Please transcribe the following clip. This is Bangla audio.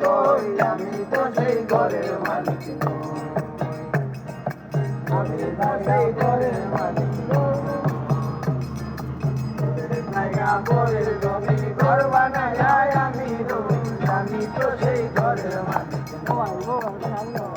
কই আমি তো সেই ঘরের মালিক নই। আমি তো সেই ঘরের মালিক নই। জায়গা পরের জমি ঘর বানায় আমি রই, আমি তো সেই ঘরের মালিক নই।